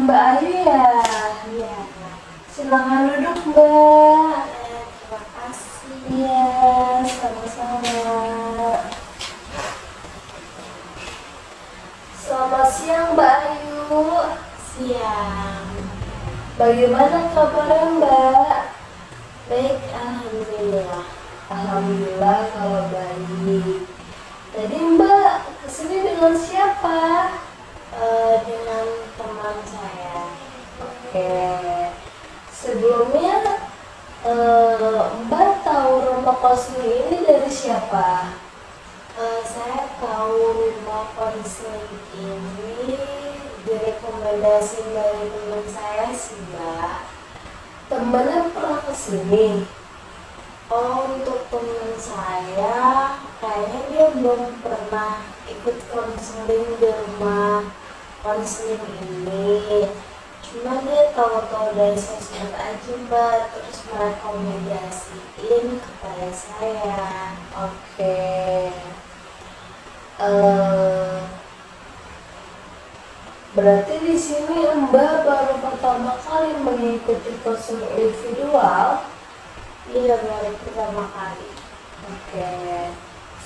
Mbak Ayu ya? Iya. Silakan duduk Mbak. Terima kasih. Iya, sama-sama. Selamat siang Mbak Ayu. Siang. Bagaimana kabarnya Mbak? Baik, alhamdulillah. Alhamdulillah kalau baik. Tadi Mbak kesini dengan siapa? Dengan teman saya. Oke. Sebelumnya Mbak tahu rumah konseling ini dari siapa? Saya tahu rumah konseling ini direkomendasi dari teman saya sih, Mbak. Temennya pernah kesini? Oh, untuk teman saya, kayaknya dia belum pernah ikut konseling di rumah konseling ini. Cuma dia tahu-tahu dari sosmed aja, Mbak, terus merekomendasiin kepada saya. Oke. Berarti di sini Mbak baru pertama kali mengikuti konseling individual? Iya, baru pertama kali. Oke.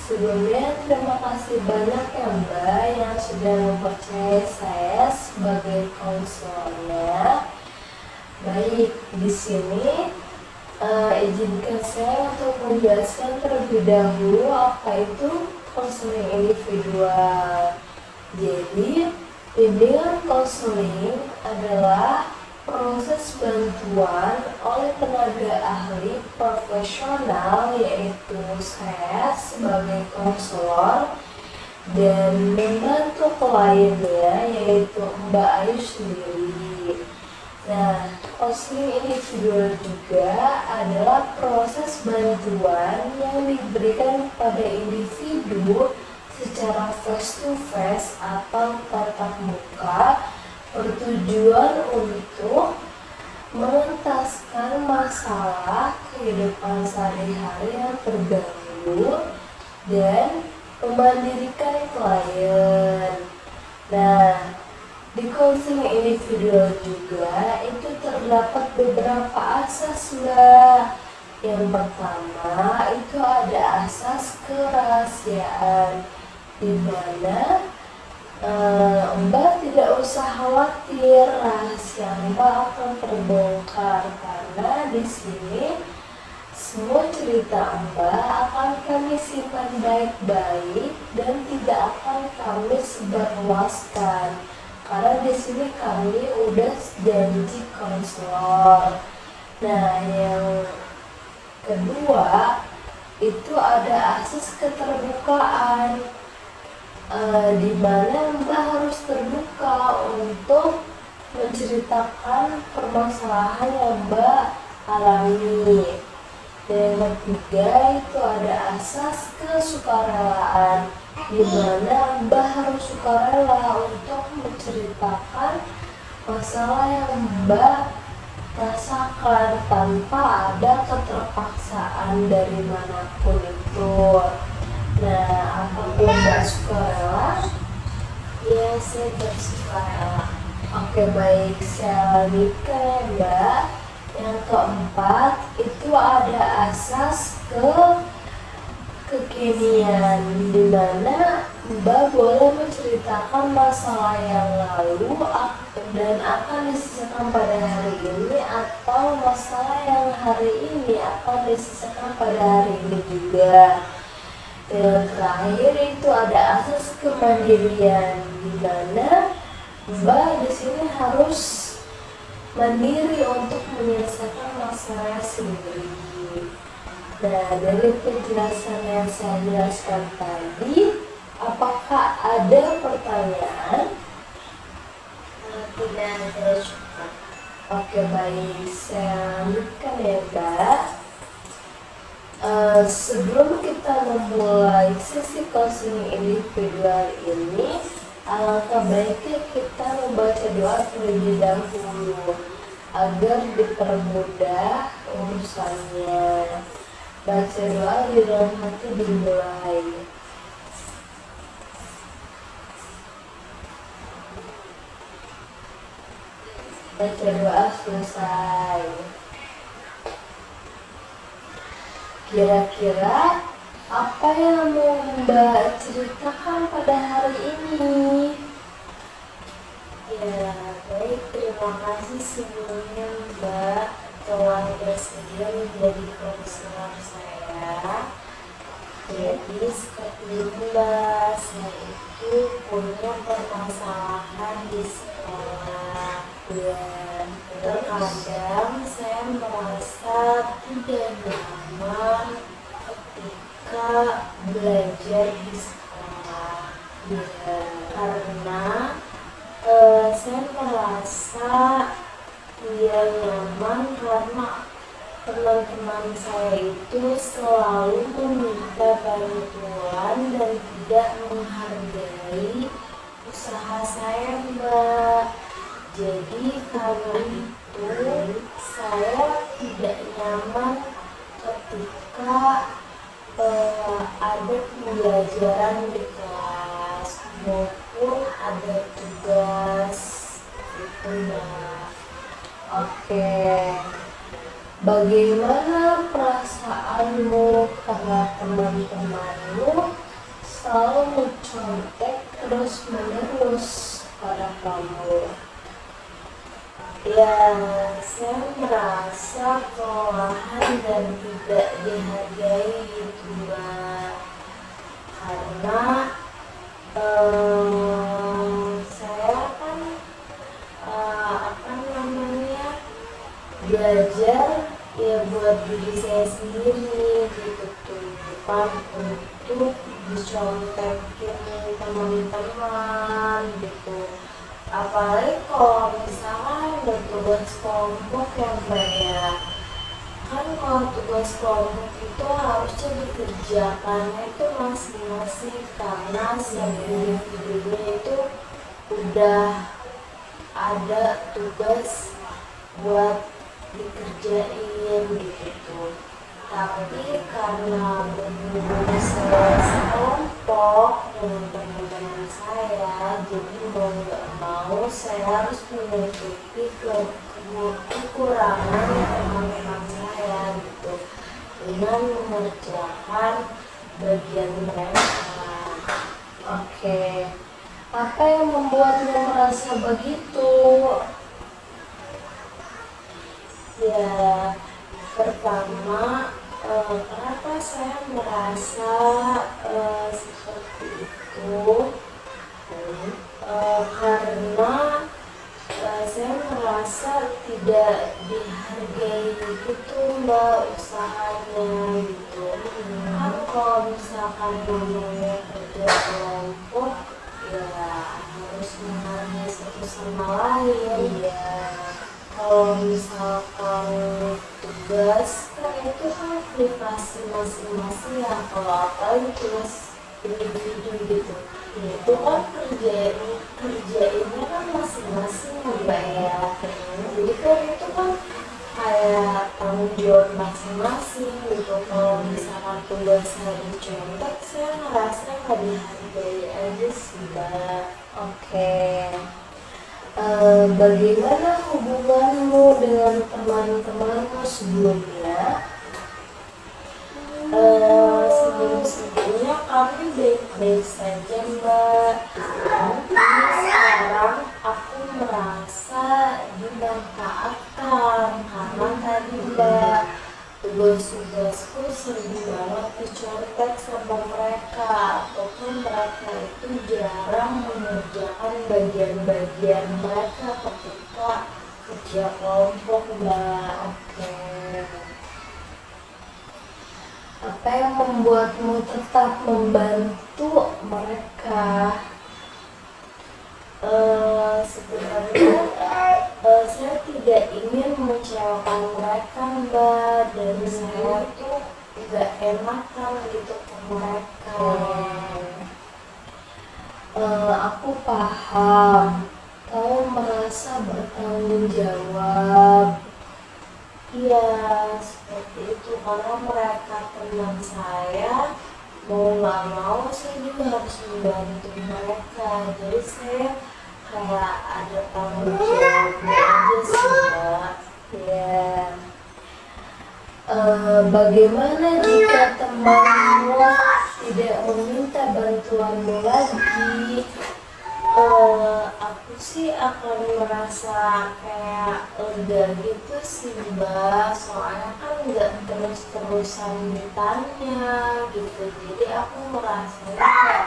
Sebelumnya terima kasih banyak ya Mbak yang sudah mempercayai saya sebagai konselornya. Baik, di sini izinkan saya untuk menjelaskan terlebih dahulu apa itu konseling individual. Jadi, bimbingan konseling adalah proses bantuan oleh tenaga ahli profesional, yaitu saya sebagai konselor, dan membantu kliennya, yaitu Mbak Ayu sendiri. Nah, konseling individual juga adalah proses bantuan yang diberikan kepada individu secara face to face atau tatap muka, bertujuan untuk mengentaskan masalah kehidupan sehari-hari yang terganggu dan memandirikan klien. Nah, di konseling individual juga itu terdapat beberapa asas Mbak. Yang pertama itu ada asas kerahasiaan, di mana Mbak tidak usah khawatir rahasia Mbak akan terbongkar, karena di sini semua cerita Mbak akan kami simpan baik-baik dan tidak akan kami sebarluaskan, karena di sini kami udah janji konselor. Nah, yang kedua itu ada asas keterbukaan, di mana Mbak harus terbuka untuk menceritakan permasalahan yang Mbak alami. Dan yang ketiga itu ada asas kesukarelaan, di mana Mbak harus sukarela untuk menceritakan masalah yang Mbak rasakan tanpa ada keterpaksaan dari manapun itu. Nah, apabila Mbak sukarela? Iya, saya bersukarela. Oke, baik, saya lanjutkan ya Mbak. Yang keempat itu ada asas kekinian, di mana Mbak boleh menceritakan masalah yang lalu dan akan diselesaikan pada hari ini, atau masalah yang hari ini akan diselesaikan pada hari ini juga. Dan terakhir itu ada asas kemandirian, di mana Mbak di sini harus mandiri untuk menyelesaikan masalah sendiri. Nah, dari penjelasan yang saya jelaskan tadi, apakah ada pertanyaan? Tidak ada cukup. Oke, baik, saya lanjutkan ya Mbak. Sebelum kita memulai sesi konseling individual ini, alangkah baiknya kita membaca doa terlebih dahulu agar dipermudah urusannya. Baca doa di dalam hati dimulai. baca doa selesai. Kira-kira apa yang mau Mbak ceritakan pada hari ini? Ya, baik, terima kasih sebelumnya Mbak telah bersedia menjadi konselor saya. Jadi seperti Mbak, saya itu punya permasalahan di sekolah. Dan terkadang saya merasa tidak nyaman ketika belajar di sekolah. Karena saya merasa tidak nyaman karena teman-teman saya itu selalu meminta bantuan dan tidak menghargai usaha saya, Mbak. Jadi karena itu saya tidak nyaman ketika ada pembelajaran di kelas maupun ada tugas itu, Mbak. Oke. Bagaimana perasaanmu karena teman-temanmu selalu mencontek terus-menerus pada kamu? Ya, saya merasa kelelahan dan tidak dihargai gitu, Mbak. Karena saya kan belajar ya buat diri saya sendiri gitu tuh, bukan untuk dicontekin teman-teman gitu. Apalagi kalau misalnya ada tugas kelompok yang banyak, kan kalau tugas kelompok itu harusnya dikerjakannya itu masing-masing karena setiap individunya itu udah ada tugas buat dikerjain gitu. Tapi karena benar-benar saya sekelompok dengan teman-teman saya, jadi mau nggak mau saya harus menutupi kekurangan teman-teman saya gitu dengan mengerjakan bagian mereka. Oke. Apa yang membuatmu merasa begitu? Ya, pertama, kenapa saya merasa seperti itu? Karena saya merasa tidak dihargai gitu, Mbak, usahanya gitu. Kan kalau misalkan ngomongnya kerja kelompok, ya harus menghargai satu sama lain. Iya. Kalau misalkan tugas kan itu kan privasi masing-masing ya, kalau apalagi tugas individu gitu itu kan kerjainnya kan masing-masing Mbak ya. Jadi kan itu kan kayak tanggung jawab masing-masing gitu. Kalau misalkan tugasnya dicontek, saya ngerasa nggak dihargai aja sih, Mbak. Oke. Bagaimana hubunganmu dengan teman-temanmu sebelumnya? Sebelum-sebelumnya kami baik-baik saja, Mbak. Tapi sekarang aku merasa dimanfaatkan karena tadi, Mbak, tugas-tugasku sering banget dicontek sama mereka, ataupun mereka itu jarang mengerjakan bagian-bagian mereka ketika kerja kelompok, Mbak. Oke. Apa yang membuatmu tetap membantu mereka? Sebenarnya saya tidak ingin mengecewakan mereka, Mbak, dan saya tuh nggak enakan gitu ke mereka. Aku paham. Kamu merasa bertanggung jawab. Iya, seperti itu karena mereka teman saya, mau nggak mau saya juga harus membantu mereka. Jadi saya kayak ada tanggung jawabnya aja sih Mbak. Ya. Bagaimana jika temanmu tidak meminta bantuanmu lagi? Aku sih akan merasa kayak lega gitu sih Mbak, soalnya kan nggak terus-terusan ditanya gitu, jadi aku merasa kayak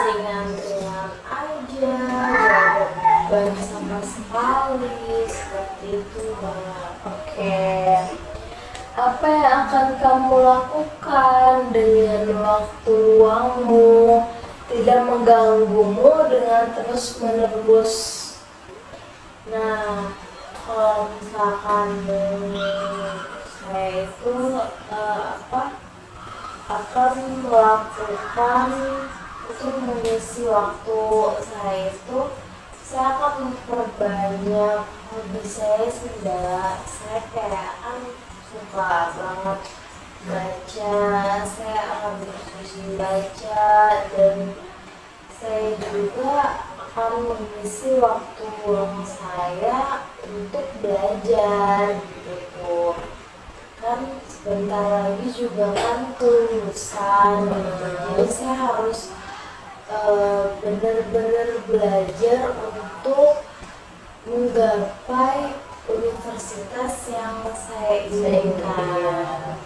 ringan-ringan aja, gak ada beban sama sekali, seperti itu Mbak. Oke. Apa yang akan kamu lakukan dengan waktu luangmu tidak mengganggumu dengan terus-menerus? Nah, kalau misalkan saya itu akan melakukan untuk mengisi waktu saya itu, saya akan memperbanyak hobi saya sih Mbak. Saya kayak kan suka banget baca, saya akan terus baca, dan saya juga akan mengisi waktu luang saya untuk belajar gitu. Kan sebentar lagi juga kan kelulusan gitu. Jadi saya harus benar-benar belajar untuk menggapai universitas yang saya inginkan.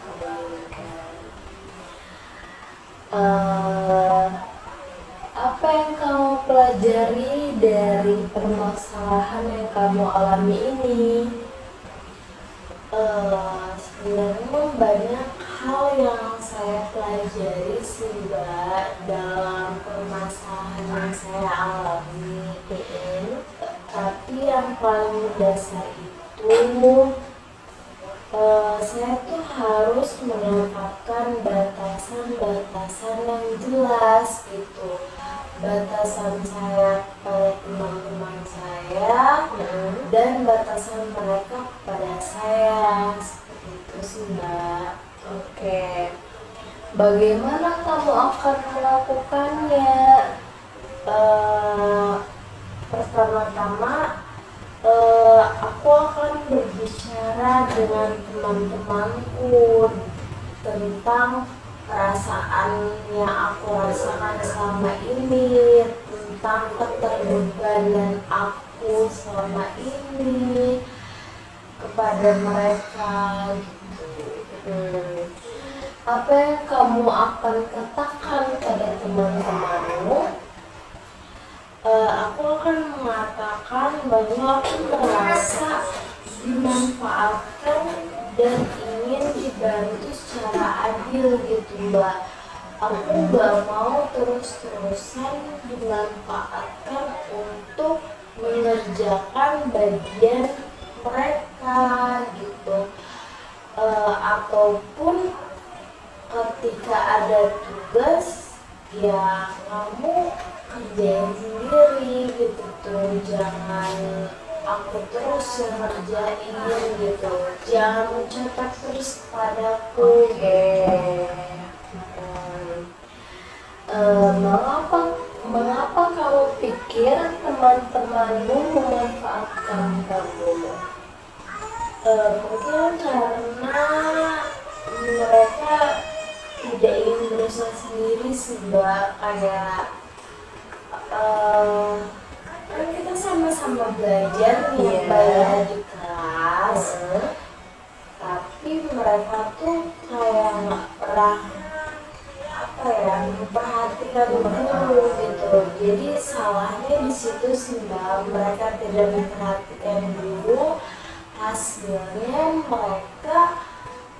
Apa yang kamu pelajari dari permasalahan yang kamu alami ini? Sebenarnya banyak hal yang saya pelajari sih Mbak dalam permasalahan yang saya alami. Tapi yang paling mendasar itu saya tuh harus menetapkan batasan-batasan yang jelas gitu. Batasan saya pada teman-teman saya dan batasan mereka kepada saya, seperti itu sih Mbak. Oke. Bagaimana kamu akan melakukannya? Pertama-tama aku akan berbicara dengan teman-temanku tentang perasaan yang aku rasakan selama ini, tentang keterbebanan aku selama ini kepada mereka gitu. Apa yang kamu akan katakan pada teman-temanmu? Aku akan mengatakan bahwa aku merasa dimanfaatkan dan ingin dibantu secara adil gitu Mbak. Aku gak mau terus-terusan dimanfaatkan untuk mengerjakan bagian mereka gitu. Ataupun ketika ada tugas, ya kamu kerjain sendiri gitu tuh, jangan aku terus yang ngerjain gitu, jangan mencatat terus padaku. Mengapa kamu pikir teman-temanmu memanfaatkan kamu? Mungkin karena mereka tidak ingin berusaha sendiri sih Mbak, kayak kan kita sama-sama belajar nih Mbak ya di kelas, tapi mereka tuh kayak nggak pernah memperhatikan dulu gitu. Jadi salahnya di situ sih Mbak, mereka tidak memperhatikan dulu, hasilnya mereka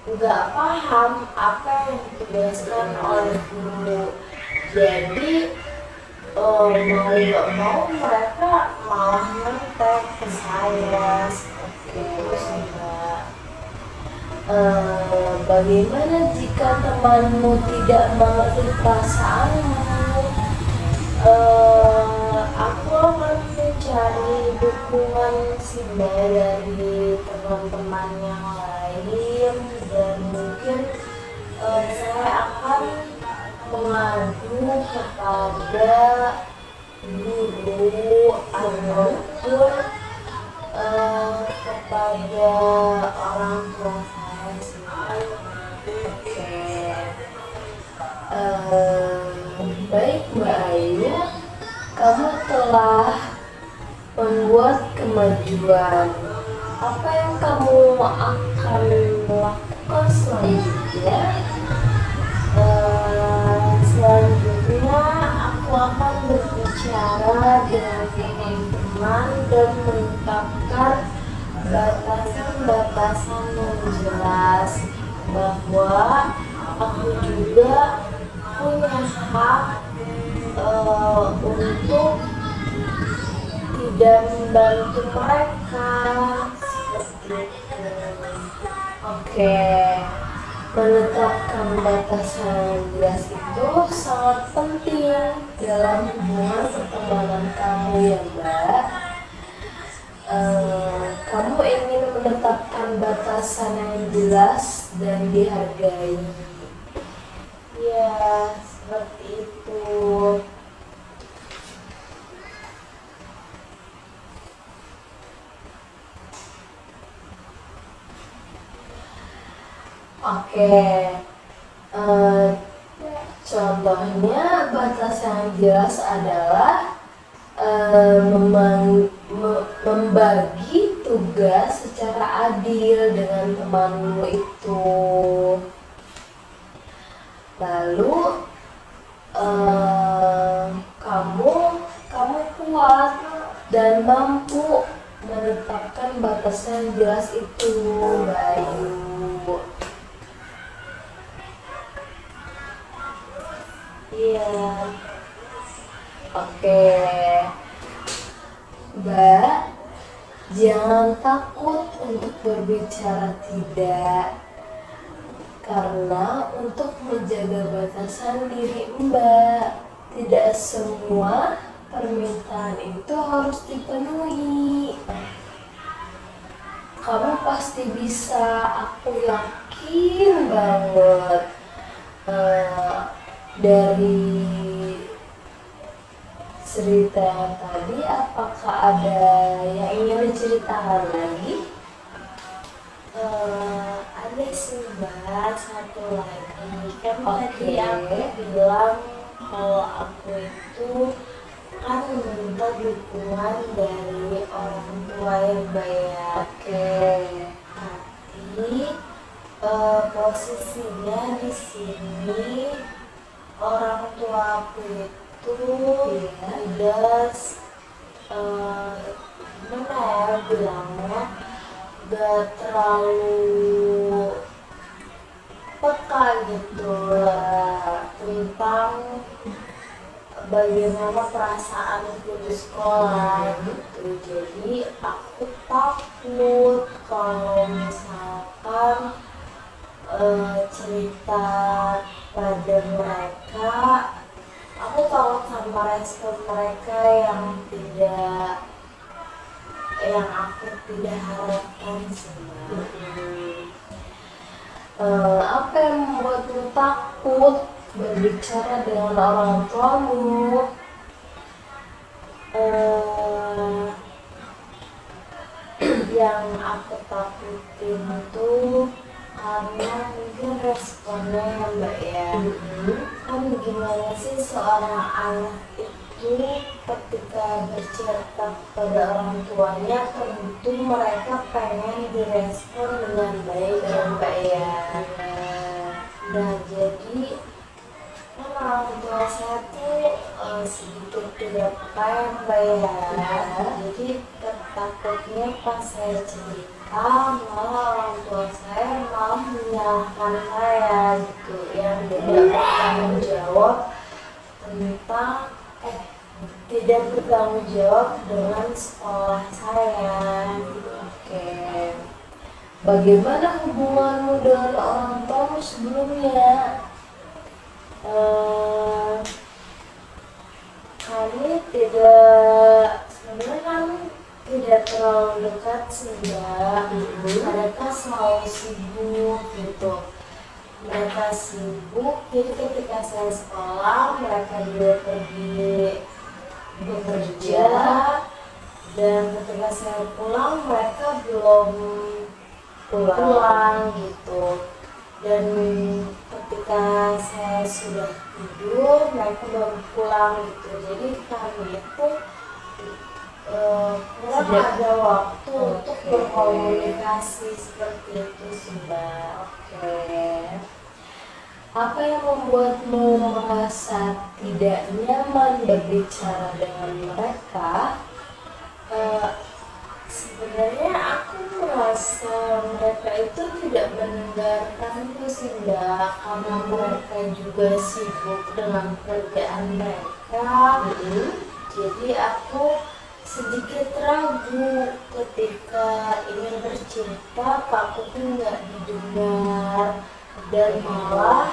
nggak paham apa yang ditugaskan oleh guru. Jadi mau nggak mau mereka malah nyontek ke saya, seperti itu sih Mbak. Bagaimana jika temanmu tidak mengerti perasaanmu? Aku akan mencari dukungan sih Mbak dari teman-teman yang lain, dan mungkin saya akan mengadu kepada guru ataupun kepada orang tua saya sih. Oke. Baik Mbak Ayu, kamu telah membuat kemajuan. Apa yang kamu akan lakukan selanjutnya? Selanjutnya aku akan berbicara dengan teman-teman dan menetapkan batasan-batasan yang jelas, bahwa aku juga punya hak untuk tidak membantu mereka seperti itu. Oke, menetapkan batasan yang jelas itu sangat penting dalam hubungan pertemanan kamu ya Mbak. Kamu ingin menetapkan batasan yang jelas dan dihargai. Ya, seperti itu. Oke, contohnya batas yang jelas adalah membagi tugas secara adil dengan temanmu itu. Lalu kamu kuat dan mampu menetapkan batas yang jelas itu, Bayu. Iya. Oke, Mbak, jangan takut untuk berbicara tidak, karena untuk menjaga batasan diri Mbak, tidak semua permintaan itu harus dipenuhi. Kamu pasti bisa, aku yakin banget. Dari cerita yang tadi, apakah ada yang ingin diceritakan lagi? Ada sih Mbak, satu lagi. Kan Oke. tadi aku bilang kalau aku itu kan meminta dukungan dari orang tua yang bayar. Oke. Tapi posisinya di sini orang tua aku itu udah gimana ya bilangnya, gak terlalu peka gitu lah tentang bagaimana perasaanku di sekolah gitu. Jadi aku takut kalau misalkan cerita pada mereka, aku takut sama respon mereka yang aku tidak harapkan sih. Apa yang membuatmu takut berbicara dengan orang tuamu? Yang aku takutin tuh karena mungkin responnya ya Mbak ya. Kan gimana sih seorang anak itu ketika bercerita pada orang tuanya, tentu mereka pengen direspon dengan baik ya Mbak ya. Nah jadi kan orang tua saya tuh sedikit tidak peka ya Mbak ya. Jadi takutnya pas saya cerita malah orang tua saya malah menyalahkan saya gitu, yang tidak bertanggung jawab tentang tidak bertanggung jawab dengan sekolah saya. Oke. Bagaimana hubunganmu dengan orang tuamu sebelumnya? Kami sebenarnya kan tidak terlalu dekat sih Mbak. Mereka selalu sibuk gitu. Mereka sibuk, jadi ketika saya sekolah mereka juga pergi bekerja, dan ketika saya pulang mereka belum pulang gitu. Dan ketika saya sudah tidur mereka baru pulang gitu. Jadi kami itu kurang ada waktu untuk berkomunikasi seperti itu sih Mbak. Oke. Apa yang membuatmu merasa tidak nyaman berbicara dengan mereka? Sebenarnya aku merasa mereka itu tidak mendengarkanku sih Mbak, karena mereka juga sibuk dengan pekerjaan mereka. Jadi aku sedikit ragu ketika ingin bercerita, takutnya nggak didengar dan malah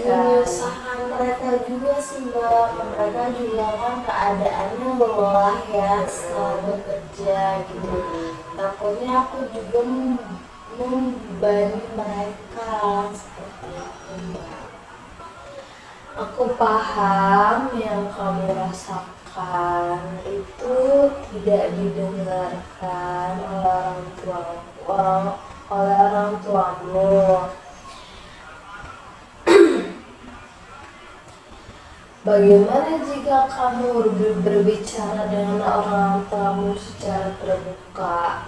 menyusahkan mereka juga sih Mbak. Mereka juga kan keadaannya lelah ya setelah bekerja gitu. Takutnya aku juga membebani mereka seperti itu Mbak. Aku paham yang kamu rasakan, itu tidak didengarkan oleh orang tuamu. Bagaimana jika kamu berbicara dengan orang tuamu secara terbuka?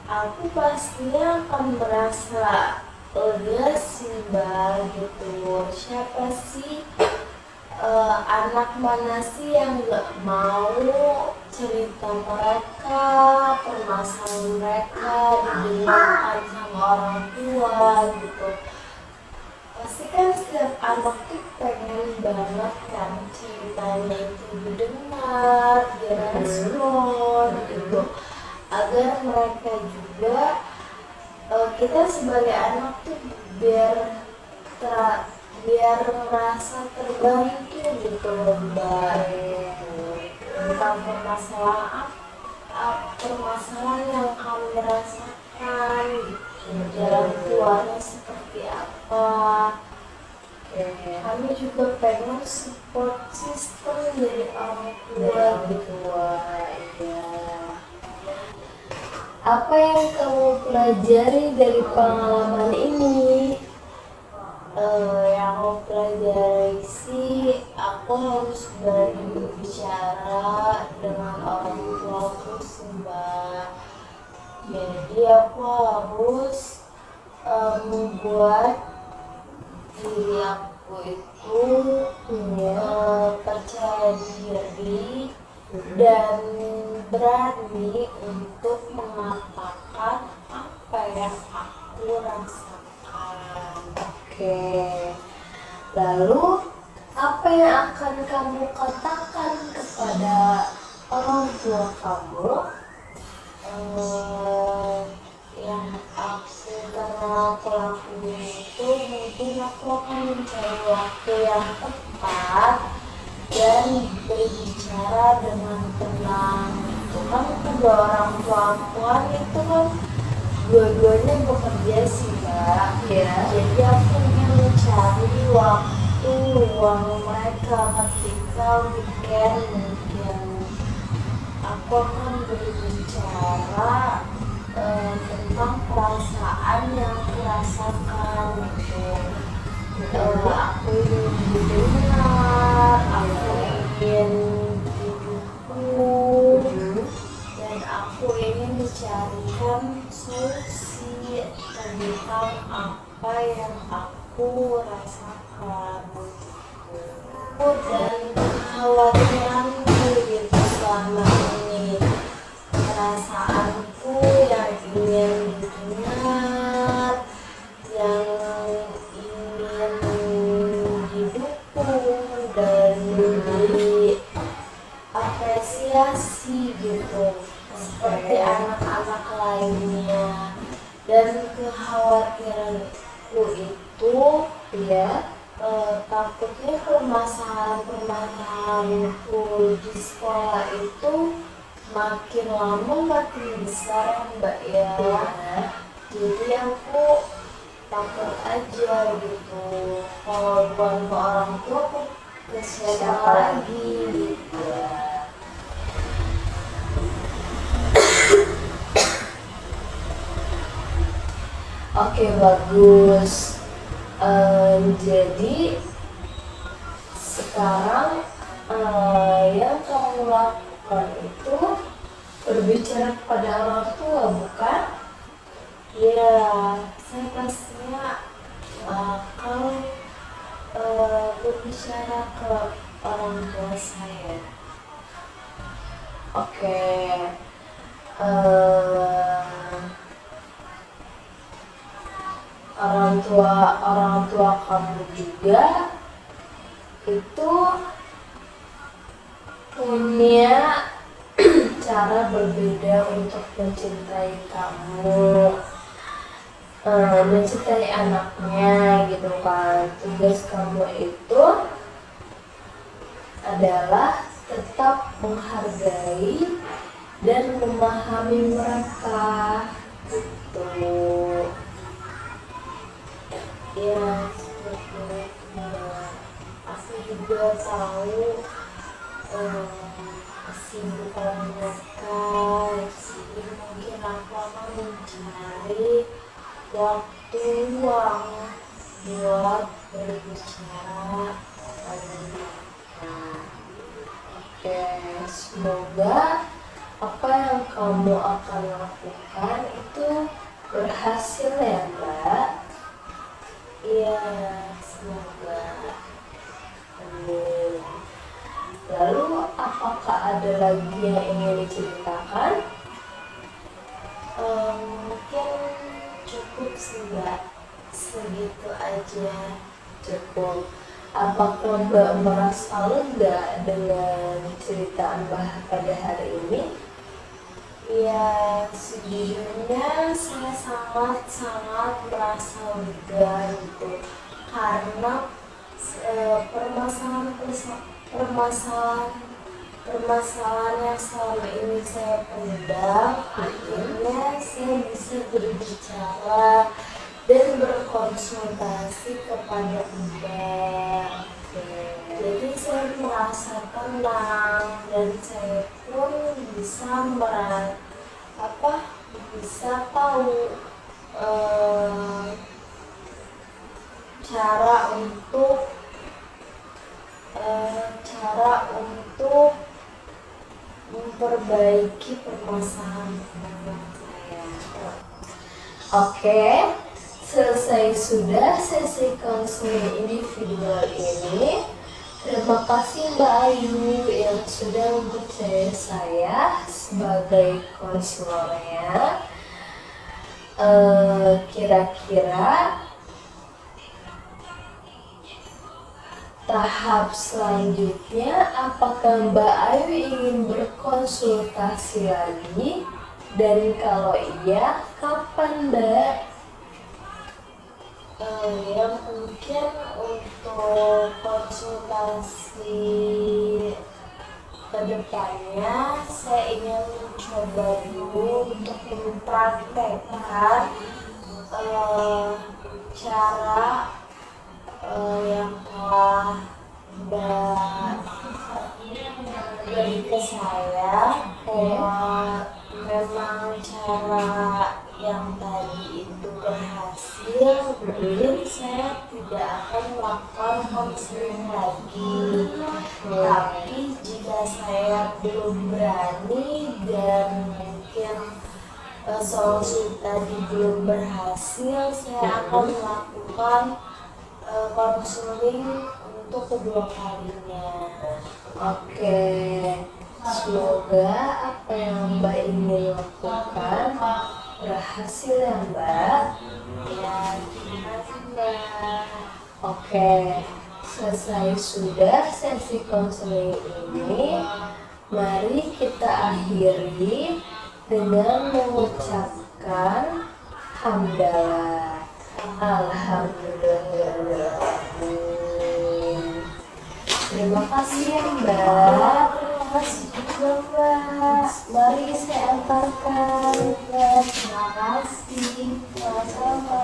Aku pastinya akan merasa lega sih Mbak gitu. Siapa sih anak mana sih yang gak mau cerita mereka, permasalahan mereka didengarkan sama orang tua gitu. Pasti kan setiap anak tuh pengen banget kan ceritanya itu didengar, direspon gitu, agar mereka juga kita sebagai anak tuh biar merasa terbantu gitu loh Mbak. Tentang permasalahan yang kami rasakan gitu, jalan keluarnya seperti apa. Kami juga pengen support system dari orang tua gitu. Apa yang kamu pelajari dari pengalaman ini? Yang aku pelajari sih, aku harus berani berbicara dengan orang tuaku sih Mbak. Jadi aku harus membuat diri aku itu percaya diri dan berani untuk mengatakan apa yang aku rasakan. Oke. Lalu apa yang akan kamu katakan kepada orang tua kamu? Yang karena aku lakuin itu, mungkin aku akan mencari waktu yang tepat dan berbicara dengan tenang. Itu kan kedua orang tua itu kan dua-duanya bekerja sih Mbak. Jadi aku ingin mencari waktu luang mereka ketika weekend. Mungkin aku akan berbicara tentang perasaan yang aku rasakan gitu. Aku ingin didengar, aku ingin didukung, dan aku ingin mencarikan solusi tentang apa yang aku rasakan. Dan kekhawatiranku gitu selama ini, perasaanku yang ingin didengar, yang ingin didukung dan diapresiasi gitu, seperti anak-anak lainnya. Dan kekhawatiranku itu takutnya permasalahanku di sekolah itu makin lama makin besar ya Mbak ya. Jadi aku takut aja gitu, kalau bukan ke orang tua aku ke siapa lagi? Ya. Oke, bagus. Jadi sekarang yang kamu lakukan itu berbicara kepada orang tua, bukan? Ya, saya pastinya akan berbicara ke orang tua saya. Oke. Eh, orang tua kamu juga itu punya cara berbeda untuk mencintai kamu, mencintai anaknya gitu kan. Tugas kamu itu adalah tetap menghargai dan memahami mereka gitu. Ya, seperti itu. Aku juga tahu kesibukan mereka. Jadi mungkin aku akan mencari waktu luang buat berbicara pada mereka. Oke, semoga apa yang kamu akan lakukan itu berhasil ya, Mbak. Iya, semoga. Amin. Lalu apakah ada lagi yang ingin diceritakan? Mungkin cukup sih Mbak, segitu aja. Cukup. Apakah Mbak merasa lega dengan cerita Mbak pada hari ini? Ya, sejujurnya saya sangat-sangat merasa lega gitu, karena permasalahan yang selama ini saya pendam, akhirnya saya bisa berbicara dan berkonsultasi kepada Mbak. Jadi saya merasa tenang dan saya pun bisa tahu cara untuk memperbaiki permasalahan saya. Oke, selesai sudah sesi konseling individual ini. Terima kasih Mbak Ayu yang sudah mempercayai saya sebagai konselornya. Kira-kira tahap selanjutnya, apakah Mbak Ayu ingin berkonsultasi lagi? Dan kalau iya, kapan Mbak? Ya mungkin untuk konsultasi kedepannya saya ingin mencoba dulu untuk mempraktekkan cara yang telah Mbak beri ke saya. Kalau memang cara yang tadi itu berhasil, mungkin saya tidak akan melakukan konseling lagi. Tapi jika saya belum berani dan mungkin solusi tadi belum berhasil, saya akan melakukan konseling untuk kedua kalinya. Oke, semoga apa yang Mbak ingin lakukan berhasil ya Mbak. Ya, terima kasih Mbak. Oke, selesai sudah sesi konseling ini. Mari kita akhiri dengan mengucapkan hamdalah. Alhamdulillah. Terima kasih ya Mbak. Terima kasih juga Mbak. Mari saya antarkan. Terima kasih. Sama-sama.